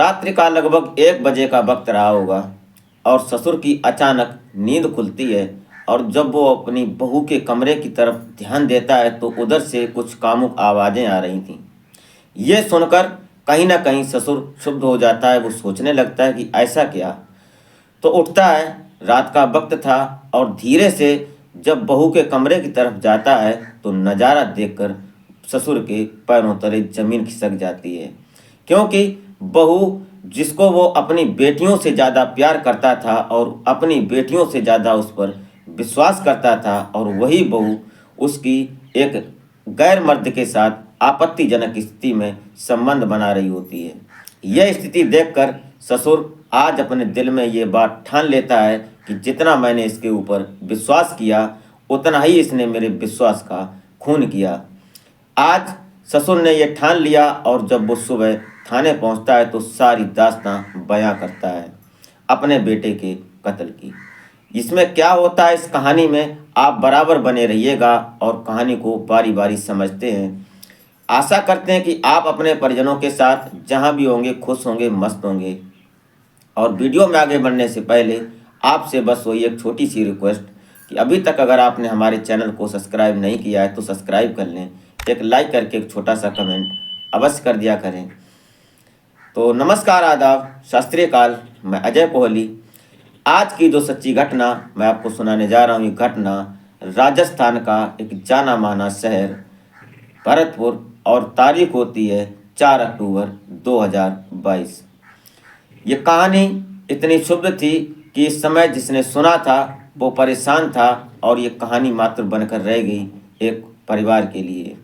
रात्रि का लगभग 1 बजे का वक्त रहा होगा और ससुर की अचानक नींद खुलती है। और जब वो अपनी बहू के कमरे की तरफ ध्यान देता है तो उधर से कुछ कामुक आवाज़ें आ रही थीं। ये सुनकर कहीं ना कहीं ससुर क्षुब्ध हो जाता है। वो सोचने लगता है कि ऐसा क्या। तो उठता है, रात का वक्त था, और धीरे से जब बहू के कमरे की तरफ जाता है तो नज़ारा देखकर ससुर के पैरों तले जमीन खिसक जाती है। क्योंकि बहू जिसको वो अपनी बेटियों से ज़्यादा प्यार करता था और अपनी बेटियों से ज़्यादा उस पर विश्वास करता था, और वही बहू उसकी एक गैर मर्द के साथ आपत्तिजनक स्थिति में संबंध बना रही होती है। यह स्थिति देखकर ससुर आज अपने दिल में ये बात ठान लेता है कि जितना मैंने इसके ऊपर विश्वास किया उतना ही इसने मेरे विश्वास का खून किया। आज ससुर ने यह ठान लिया, और जब वो सुबह थाने पहुंचता है तो सारी दास्तां बयां करता है अपने बेटे के कत्ल की। इसमें क्या होता है इस कहानी में, आप बराबर बने रहिएगा और कहानी को बारी बारी समझते हैं। आशा करते हैं कि आप अपने परिजनों के साथ जहां भी होंगे खुश होंगे, मस्त होंगे। और वीडियो में आगे बढ़ने से पहले आपसे बस वही एक छोटी सी रिक्वेस्ट कि अभी तक अगर आपने हमारे चैनल को सब्सक्राइब नहीं किया है तो सब्सक्राइब कर लें, एक लाइक करके एक छोटा सा कमेंट अवश्य कर दिया करें। तो नमस्कार, आदाब, शास्त्रीय काल, मैं अजय कोहली। आज की जो सच्ची घटना मैं आपको सुनाने जा रहा हूँ, ये घटना राजस्थान का एक जाना माना शहर भरतपुर, और तारीख होती है 4 अक्टूबर 2022। ये कहानी इतनी शुभ थी कि इस समय जिसने सुना था वो परेशान था, और ये कहानी मात्र बनकर रह गई एक परिवार के लिए।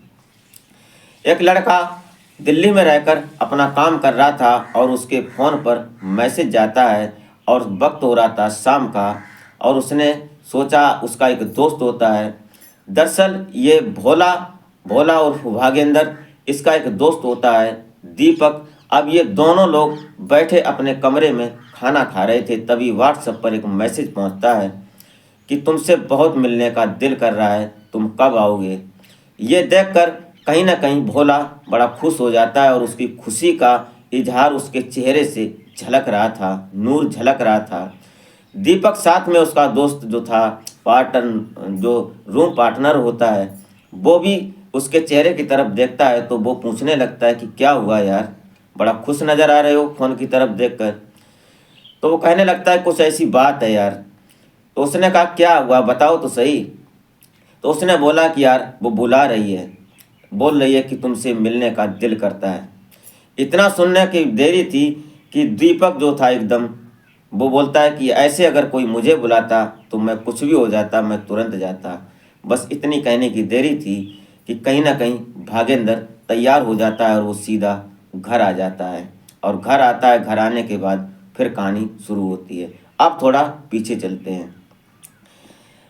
एक लड़का दिल्ली में रहकर अपना काम कर रहा था और उसके फ़ोन पर मैसेज जाता है, और वक्त हो रहा था शाम का, और उसने सोचा उसका एक दोस्त होता है। दरअसल ये भोला भोला उर्फ भागेंद्र, इसका एक दोस्त होता है दीपक। अब ये दोनों लोग बैठे अपने कमरे में खाना खा रहे थे, तभी व्हाट्सएप पर एक मैसेज पहुंचता है कि तुमसे बहुत मिलने का दिल कर रहा है, तुम कब आओगे। ये देखकर कहीं ना कहीं भोला बड़ा खुश हो जाता है, और उसकी खुशी का इजहार उसके चेहरे से झलक रहा था, नूर झलक रहा था। दीपक साथ में उसका दोस्त जो था, पार्टनर, जो रूम पार्टनर होता है, वो भी उसके चेहरे की तरफ देखता है। तो वो पूछने लगता है कि क्या हुआ यार, बड़ा खुश नज़र आ रहे हो फ़ोन की तरफ देखकर। तो वो कहने लगता है कुछ ऐसी बात है यार। तो उसने कहा क्या हुआ, बताओ तो सही। तो उसने बोला कि यार वो बुला रही है, बोल रही है कि तुमसे मिलने का दिल करता है। इतना सुनने की देरी थी कि दीपक जो था एकदम, वो बोलता है कि ऐसे अगर कोई मुझे बुलाता तो मैं कुछ भी हो जाता, मैं तुरंत जाता। बस इतनी कहने की देरी थी कि कहीं ना कहीं भागेंद्र तैयार हो जाता है और वो सीधा घर आ जाता है। और घर आता है, घर आने के बाद फिर कहानी शुरू होती है। अब थोड़ा पीछे चलते हैं।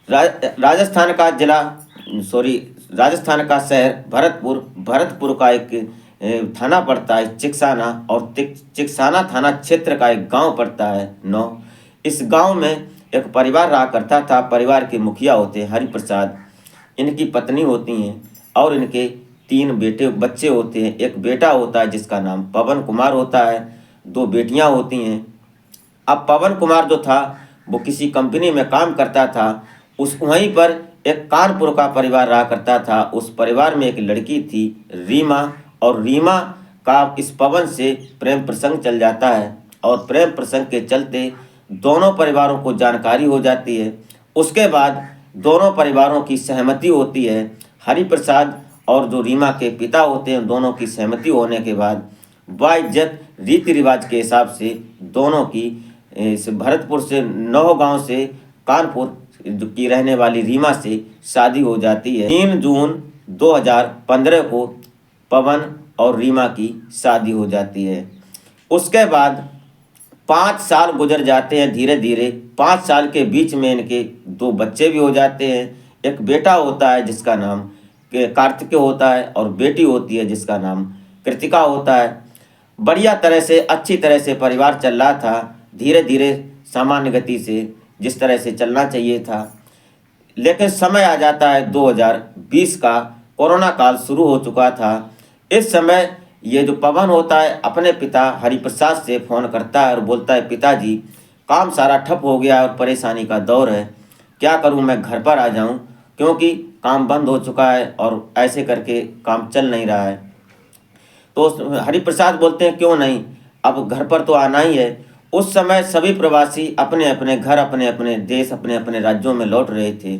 राजस्थान का जिला, सॉरी, राजस्थान का शहर भरतपुर, भरतपुर का एक थाना पड़ता है चिकसाना, और चिकसाना थाना क्षेत्र का एक गांव पड़ता है नौ। इस गांव में एक परिवार रहा करता था। परिवार के मुखिया होते हैं हरिप्रसाद, इनकी पत्नी होती हैं, और इनके 3 बच्चे होते हैं। एक बेटा होता है जिसका नाम पवन कुमार होता है, 2 बेटियां होती हैं। अब पवन कुमार जो था वो किसी कंपनी में काम करता था। उस वहीं पर एक कानपुर का परिवार रहा करता था। उस परिवार में एक लड़की थी रीमा, और रीमा का इस पवन से प्रेम प्रसंग चल जाता है, और प्रेम प्रसंग के चलते दोनों परिवारों को जानकारी हो जाती है। उसके बाद दोनों परिवारों की सहमति होती है। हरिप्रसाद और जो रीमा के पिता होते हैं, दोनों की सहमति होने के बाद बाइज्जत रीति रिवाज के हिसाब से दोनों की इस भरतपुर से नौगांव से कानपुर की रहने वाली रीमा से शादी हो जाती है। 3 जून 2015 को पवन और रीमा की शादी हो जाती है। उसके बाद 5 साल गुजर जाते हैं धीरे धीरे। 5 साल के बीच में इनके 2 बच्चे भी हो जाते हैं। एक बेटा होता है जिसका नाम कार्तिकेय होता है, और बेटी होती है जिसका नाम कृतिका होता है। बढ़िया तरह से, अच्छी तरह से परिवार चल रहा था, धीरे धीरे सामान्य गति से, जिस तरह से चलना चाहिए था। लेकिन समय आ जाता है 2020 का, कोरोना काल शुरू हो चुका था। इस समय ये जो पवन होता है अपने पिता हरिप्रसाद से फ़ोन करता है और बोलता है, पिताजी काम सारा ठप हो गया और परेशानी का दौर है, क्या करूं, मैं घर पर आ जाऊं क्योंकि काम बंद हो चुका है और ऐसे करके काम चल नहीं रहा है। तो हरिप्रसाद बोलते हैं, क्यों नहीं, अब घर पर तो आना ही है। उस समय सभी प्रवासी अपने अपने घर, अपने अपने देश, अपने अपने राज्यों में लौट रहे थे।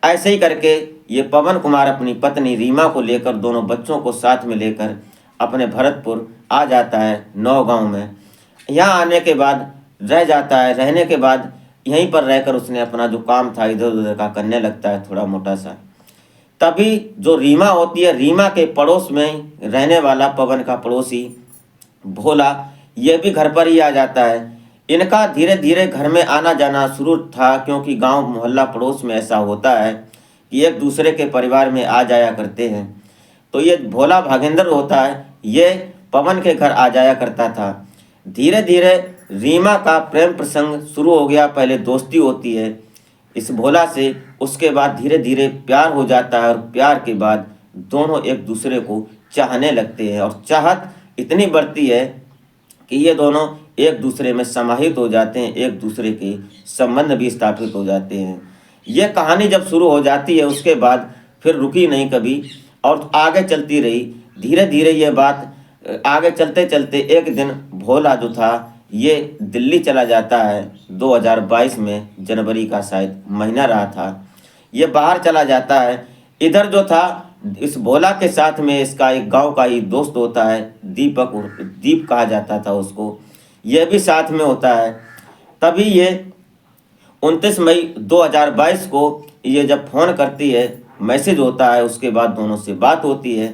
ऐसे ही करके ये पवन कुमार अपनी पत्नी रीमा को लेकर, दोनों बच्चों को साथ में लेकर अपने भरतपुर आ जाता है, नौगांव में। यहाँ आने के बाद रह जाता है। रहने के बाद यहीं पर रहकर उसने अपना जो काम था इधर उधर का करने लगता है, थोड़ा मोटा सा। तभी जो रीमा होती है, रीमा के पड़ोस में रहने वाला पवन का पड़ोसी भोला, ये भी घर पर ही आ जाता है। इनका धीरे धीरे घर में आना जाना शुरू था, क्योंकि गांव मोहल्ला पड़ोस में ऐसा होता है कि एक दूसरे के परिवार में आ जाया करते हैं। तो ये भोला भागेंद्र होता है, ये पवन के घर आ जाया करता था। धीरे धीरे रीमा का प्रेम प्रसंग शुरू हो गया। पहले दोस्ती होती है इस भोला से, उसके बाद धीरे धीरे प्यार हो जाता है और प्यार के बाद दोनों एक दूसरे को चाहने लगते हैं और चाहत इतनी बढ़ती है कि ये दोनों एक दूसरे में समाहित हो जाते हैं, एक दूसरे के संबंध भी स्थापित हो जाते हैं। ये कहानी जब शुरू हो जाती है उसके बाद फिर रुकी नहीं कभी और आगे चलती रही। धीरे धीरे ये बात आगे चलते चलते एक दिन भोला जो था ये दिल्ली चला जाता है। 2022 में जनवरी का शायद महीना रहा था, ये बाहर चला जाता है। इधर जो था इस भोला के साथ में इसका एक गांव का ही दोस्त होता है, दीपक, दीप कहा जाता था उसको, यह भी साथ में होता है। तभी ये 29 मई 2022 को ये जब फ़ोन करती है, मैसेज होता है, उसके बाद दोनों से बात होती है।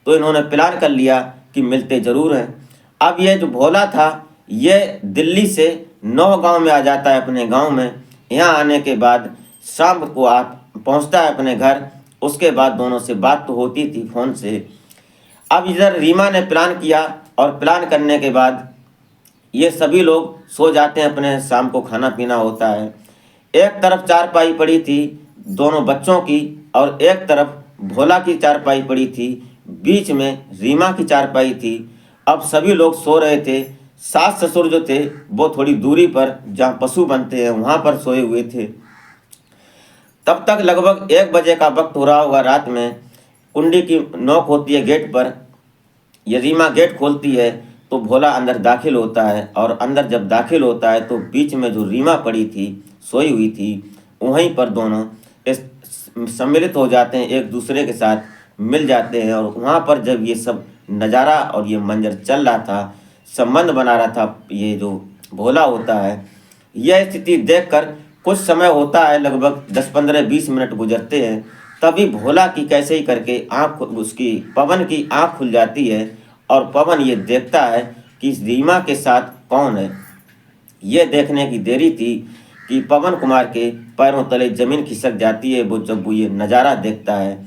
तो इन्होंने प्लान कर लिया कि मिलते ज़रूर हैं। अब ये जो भोला था ये दिल्ली से नौगांव में आ जाता है, अपने गांव में। यहाँ आने के बाद शाम को पहुँचता है अपने घर। उसके बाद दोनों से बात तो होती थी फ़ोन से। अब इधर रीमा ने प्लान किया और प्लान करने के बाद ये सभी लोग सो जाते हैं अपने, शाम को खाना पीना होता है। एक तरफ चारपाई पड़ी थी दोनों बच्चों की और एक तरफ भोला की चारपाई पड़ी थी, बीच में रीमा की चारपाई थी। अब सभी लोग सो रहे थे। सास ससुर जो थे वो थोड़ी दूरी पर, जहाँ पशु बनते हैं वहाँ पर सोए हुए थे। तब तक लगभग 1 बजे का वक्त हो रहा होगा रात में। कुंडी की नोक होती है गेट पर। ये रीमा गेट खोलती है तो भोला अंदर दाखिल होता है और अंदर जब दाखिल होता है तो बीच में जो रीमा पड़ी थी, सोई हुई थी, वहीं पर दोनों सम्मिलित हो जाते हैं, एक दूसरे के साथ मिल जाते हैं। और वहाँ पर जब ये सब नज़ारा और ये मंजर चल रहा था, संबंध बना रहा था ये जो भोला होता है, यह स्थिति देखकर कुछ समय होता है, लगभग 10-15-20 मिनट गुजरते हैं। तभी भोला की कैसे ही करके आँख, उसकी पवन की आँख खुल जाती है और पवन ये देखता है कि इस रीमा के साथ कौन है। ये देखने की देरी थी कि पवन कुमार के पैरों तले ज़मीन खिसक जाती है। वो जब वो ये नज़ारा देखता है,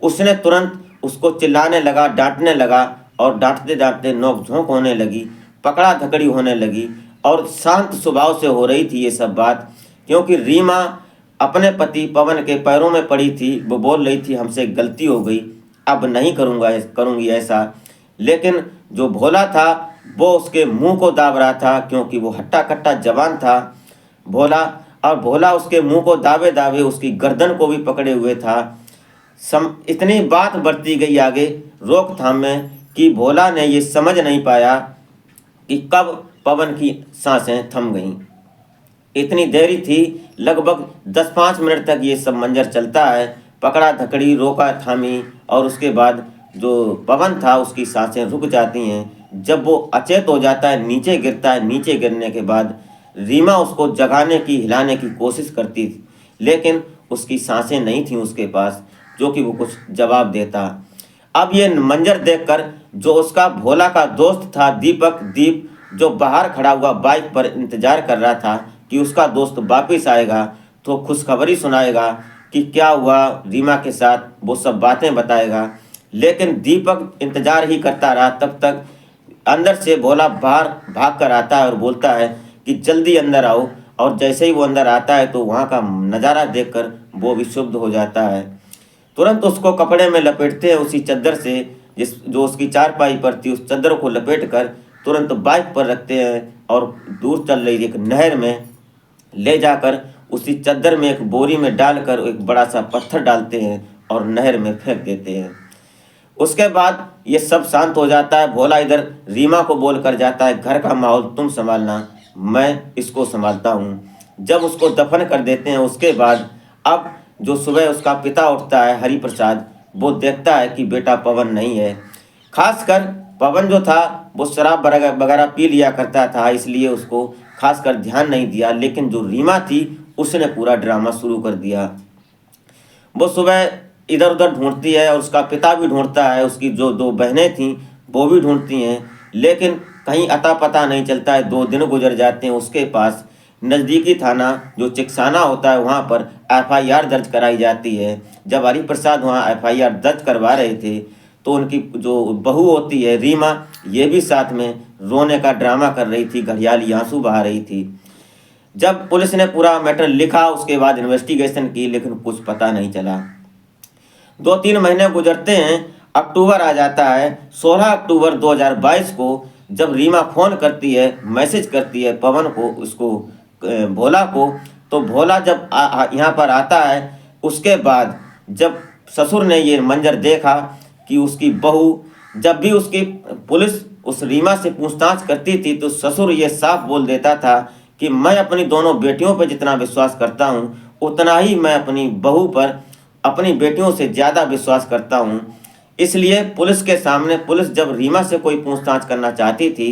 उसने तुरंत उसको चिल्लाने लगा, डांटने लगा और डांटते डांटते नोक झोंक होने लगी, पकड़ा धकड़ी होने लगी। और शांत स्वभाव से हो रही थी ये सब बात, क्योंकि रीमा अपने पति पवन के पैरों में पड़ी थी। वो बोल रही थी, हमसे गलती हो गई, अब नहीं करूँगी ऐसा। लेकिन जो भोला था वो उसके मुंह को दाब रहा था, क्योंकि वो हट्टा कट्टा जवान था भोला। और भोला उसके मुंह को दावे दावे उसकी गर्दन को भी पकड़े हुए था। इतनी बात बढ़ती गई आगे रोकथाम में कि भोला ने ये समझ नहीं पाया कि कब पवन की सांसें थम गईं। इतनी देरी थी, लगभग 10-5 मिनट तक ये सब मंजर चलता है, पकड़ा धकड़ी, रोका थामी। और उसके बाद जो पवन था उसकी सांसें रुक जाती हैं। जब वो अचेत हो जाता है, नीचे गिरता है। नीचे गिरने के बाद रीमा उसको जगाने की, हिलाने की कोशिश करती थी, लेकिन उसकी सांसें नहीं थी उसके पास जो कि वो कुछ जवाब देता। अब ये मंजर देखकर जो उसका भोला का दोस्त था दीप, जो बाहर खड़ा हुआ बाइक पर इंतज़ार कर रहा था कि उसका दोस्त वापस आएगा तो खुशखबरी सुनाएगा कि क्या हुआ रीमा के साथ, वो सब बातें बताएगा। लेकिन दीपक इंतज़ार ही करता रहा। तब तक अंदर से भोला बाहर भाग कर आता है और बोलता है कि जल्दी अंदर आओ। और जैसे ही वो अंदर आता है तो वहाँ का नज़ारा देखकर वो भी क्षुब्ध हो जाता है। तुरंत उसको कपड़े में लपेटते हैं, उसी चद्दर से जो उसकी चारपाई पर थी उस चादर को लपेट कर तुरंत बाइक पर रखते हैं और दूर चल रही एक नहर में ले जाकर उसी चादर में एक बोरी में डालकर एक बड़ा सा पत्थर डालते हैं और नहर में फेंक देते हैं। उसके बाद ये सब शांत हो जाता है। भोला इधर रीमा को बोल कर जाता है, घर का माहौल तुम संभालना, मैं इसको संभालता हूँ। जब उसको दफन कर देते हैं उसके बाद अब जो सुबह उसका पिता उठता है हरि प्रसाद, वो देखता है कि बेटा पवन नहीं है। खासकर पवन जो था वो शराब वगैरह पी लिया करता था, इसलिए उसको खासकर ध्यान नहीं दिया। लेकिन जो रीमा थी उसने पूरा ड्रामा शुरू कर दिया। वो सुबह इधर उधर ढूंढती है और उसका पिता भी ढूंढता है, उसकी जो दो बहनें थीं वो भी ढूंढती हैं, लेकिन कहीं अता पता नहीं चलता है। 2 दिन गुजर जाते हैं। उसके पास नज़दीकी थाना जो चिकसाना होता है वहाँ पर एफआईआर दर्ज कराई जाती है। जब हरिप्रसाद वहाँ एफआईआर दर्ज करवा रहे थे तो उनकी जो बहू होती है रीमा, ये भी साथ में रोने का ड्रामा कर रही थी, घड़ियाली आंसू बहा रही थी। जब पुलिस ने पूरा मैटर लिखा उसके बाद इन्वेस्टिगेशन की, लेकिन कुछ पता नहीं चला। 2-3 महीने गुजरते हैं, अक्टूबर आ जाता है। 16 अक्टूबर 2022 को जब रीमा फ़ोन करती है, मैसेज करती है पवन को, उसको भोला को, तो भोला जब यहाँ पर आता है उसके बाद जब ससुर ने ये मंजर देखा कि उसकी बहू, जब भी उसकी पुलिस उस रीमा से पूछताछ करती थी तो ससुर ये साफ बोल देता था कि मैं अपनी दोनों बेटियों पर जितना विश्वास करता हूँ उतना ही मैं अपनी बहू पर, अपनी बेटियों से ज़्यादा विश्वास करता हूँ। इसलिए पुलिस के सामने, पुलिस जब रीमा से कोई पूछताछ करना चाहती थी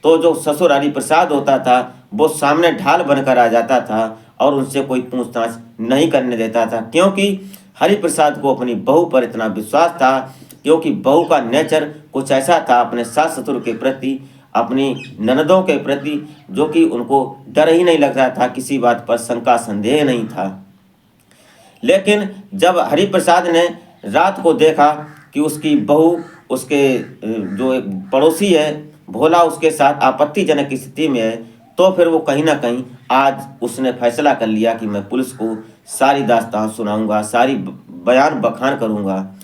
तो जो ससुर हरिप्रसाद होता था वो सामने ढाल बनकर आ जाता था और उनसे कोई पूछताछ नहीं करने देता था, क्योंकि हरिप्रसाद को अपनी बहू पर इतना विश्वास था, क्योंकि बहू का नेचर कुछ ऐसा था अपने सास ससुर के प्रति, अपनी ननदों के प्रति, जो कि उनको डर ही नहीं लग रहा था, किसी बात पर शंका संदेह नहीं था। लेकिन जब हरिप्रसाद ने रात को देखा कि उसकी बहू, उसके जो एक पड़ोसी है भोला, उसके साथ आपत्तिजनक स्थिति में है, तो फिर वो कहीं ना कहीं आज उसने फैसला कर लिया कि मैं पुलिस को सारी दास्तान सुनाऊंगा, सारी बयान बखान करूंगा।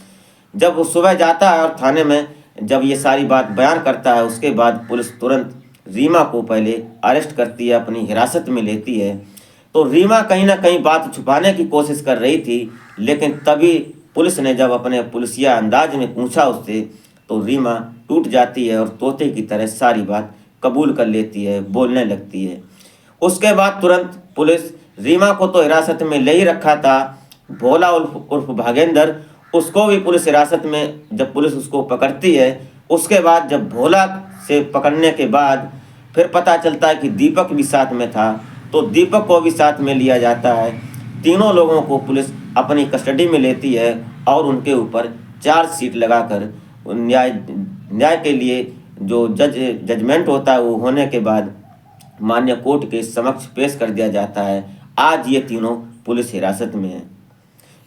जब वो सुबह जाता है और थाने में जब ये सारी बात बयान करता है उसके बाद पुलिस तुरंत रीमा को पहले अरेस्ट करती है, अपनी हिरासत में लेती है। तो रीमा कहीं ना कहीं बात छुपाने की कोशिश कर रही थी, लेकिन तभी पुलिस ने जब अपने पुलिसिया अंदाज में पूछा उससे तो रीमा टूट जाती है और तोते की तरह सारी बात कबूल कर लेती है, बोलने लगती है। उसके बाद तुरंत पुलिस रीमा को तो हिरासत में ले ही रखा था, भोला उर्फ भागेंद्र, उसको भी पुलिस हिरासत में जब पुलिस उसको पकड़ती है, उसके बाद जब भोला से पकड़ने के बाद फिर पता चलता है कि दीपक भी साथ में था, तो दीपक को भी साथ में लिया जाता है। तीनों लोगों को पुलिस अपनी कस्टडी में लेती है और उनके ऊपर चार्जशीट लगाकर न्याय के लिए जो जजमेंट होता है वो होने के बाद मान्य कोर्ट के समक्ष पेश कर दिया जाता है। आज ये तीनों पुलिस हिरासत में हैं।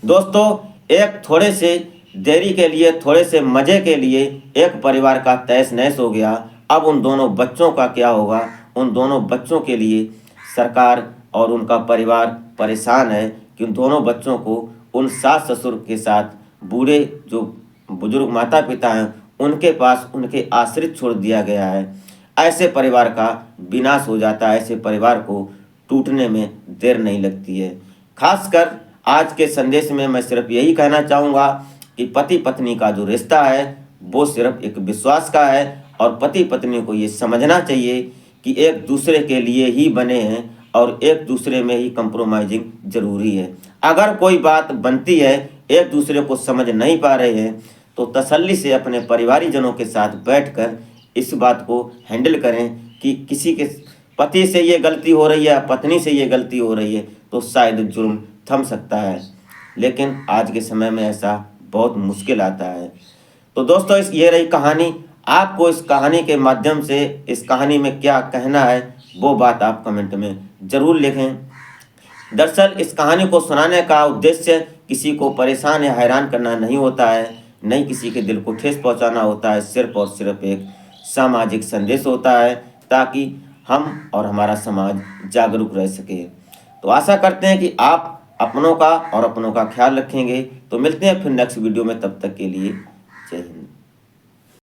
दोस्तों, एक थोड़े से देरी के लिए, थोड़े से मज़े के लिए एक परिवार का तहस नहस हो गया। अब उन दोनों बच्चों का क्या होगा? उन दोनों बच्चों के लिए सरकार और उनका परिवार परेशान है कि उन दोनों बच्चों को उन सास ससुर के साथ, बूढ़े जो बुजुर्ग माता पिता हैं उनके पास, उनके आश्रित छोड़ दिया गया है। ऐसे परिवार का विनाश हो जाता है, ऐसे परिवार को टूटने में देर नहीं लगती है। खासकर आज के संदेश में मैं सिर्फ यही कहना चाहूँगा कि पति पत्नी का जो रिश्ता है वो सिर्फ एक विश्वास का है और पति पत्नी को ये समझना चाहिए कि एक दूसरे के लिए ही बने हैं और एक दूसरे में ही कंप्रोमाइजिंग जरूरी है। अगर कोई बात बनती है, एक दूसरे को समझ नहीं पा रहे हैं, तो तसल्ली से अपने परिवारीजनों के साथ बैठकर इस बात को हैंडल करें कि किसी के पति से ये गलती हो रही है, पत्नी से ये गलती हो रही है, तो शायद जुर्म थम सकता है। लेकिन आज के समय में ऐसा बहुत मुश्किल आता है। तो दोस्तों, ये रही कहानी। आपको इस कहानी के माध्यम से इस कहानी में क्या कहना है वो बात आप कमेंट में ज़रूर लिखें। दरअसल इस कहानी को सुनाने का उद्देश्य किसी को परेशान या हैरान करना नहीं होता है, नहीं किसी के दिल को ठेस पहुंचाना होता है। सिर्फ और सिर्फ एक सामाजिक संदेश होता है ताकि हम और हमारा समाज जागरूक रह सके। तो आशा करते हैं कि आप अपनों का और अपनों का ख्याल रखेंगे। तो मिलते हैं फिर नेक्स्ट वीडियो में, तब तक के लिए